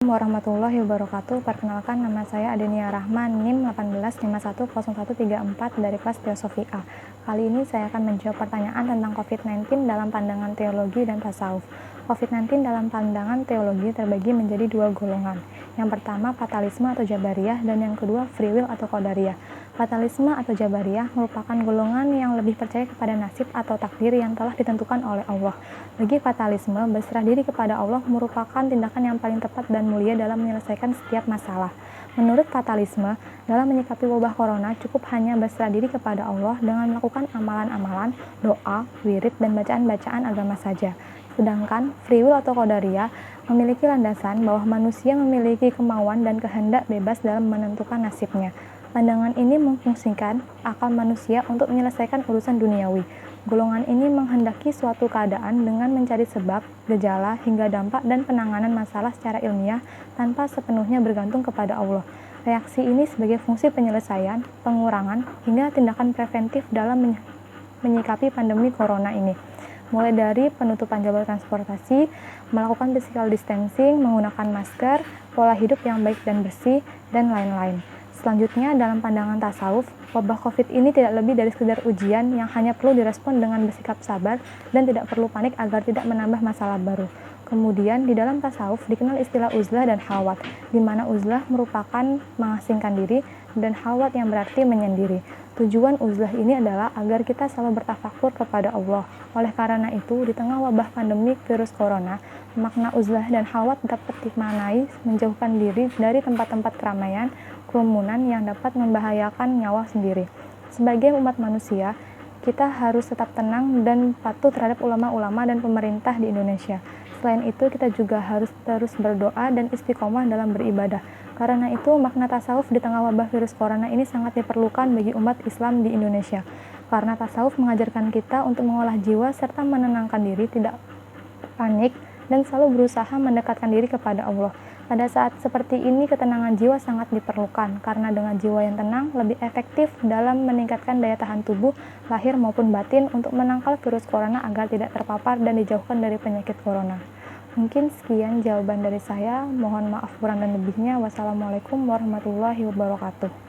Warahmatullahi wabarakatuh. Perkenalkan, nama saya Adenia Rahman, NIM 18510134 dari kelas Filosofi A. Kali ini saya akan menjawab pertanyaan tentang COVID-19 dalam pandangan teologi dan tasawuf. COVID-19 dalam pandangan teologi terbagi menjadi dua golongan. Yang pertama, fatalisme atau jabariyah, dan yang kedua, free will atau qadariyah. Fatalisme atau jabariyah merupakan golongan yang lebih percaya kepada nasib atau takdir yang telah ditentukan oleh Allah. Bagi fatalisme, berserah diri kepada Allah merupakan tindakan yang paling tepat dan mulia dalam menyelesaikan setiap masalah. Menurut fatalisme, dalam menyikapi wabah corona cukup hanya berserah diri kepada Allah dengan melakukan amalan-amalan, doa, wirid, dan bacaan-bacaan agama saja. Sedangkan free will atau qadariyah memiliki landasan bahwa manusia memiliki kemauan dan kehendak bebas dalam menentukan nasibnya. Pandangan ini memfungsikan akal manusia untuk menyelesaikan urusan duniawi. Golongan ini menghendaki suatu keadaan dengan mencari sebab, gejala, hingga dampak dan penanganan masalah secara ilmiah tanpa sepenuhnya bergantung kepada Allah. Reaksi ini sebagai fungsi penyelesaian, pengurangan, hingga tindakan preventif dalam menyikapi pandemi corona ini. Mulai dari penutupan jalur transportasi, melakukan physical distancing, menggunakan masker, pola hidup yang baik dan bersih, dan lain-lain. Selanjutnya, dalam pandangan tasawuf, wabah COVID ini tidak lebih dari sekedar ujian yang hanya perlu direspon dengan bersikap sabar dan tidak perlu panik agar tidak menambah masalah baru. Kemudian, di dalam tasawuf dikenal istilah uzlah dan halwat, di mana uzlah merupakan mengasingkan diri dan halwat yang berarti menyendiri. Tujuan uzlah ini adalah agar kita selalu bertafakur kepada Allah. Oleh karena itu, di tengah wabah pandemi virus corona, makna uzlah dan halwat dapat dimaknai menjauhkan diri dari tempat-tempat keramaian, kerumunan yang dapat membahayakan nyawa sendiri. Sebagai umat manusia, kita harus tetap tenang dan patuh terhadap ulama-ulama dan pemerintah di Indonesia. Selain itu, kita juga harus terus berdoa dan istiqomah dalam beribadah. Karena itu, makna tasawuf di tengah wabah virus corona ini sangat diperlukan bagi umat Islam di Indonesia. Karena tasawuf mengajarkan kita untuk mengolah jiwa serta menenangkan diri, tidak panik, dan selalu berusaha mendekatkan diri kepada Allah. Pada saat seperti ini, ketenangan jiwa sangat diperlukan, karena dengan jiwa yang tenang, lebih efektif dalam meningkatkan daya tahan tubuh, lahir maupun batin, untuk menangkal virus corona agar tidak terpapar dan dijauhkan dari penyakit corona. Mungkin sekian jawaban dari saya, mohon maaf kurang dan lebihnya. Wassalamualaikum warahmatullahi wabarakatuh.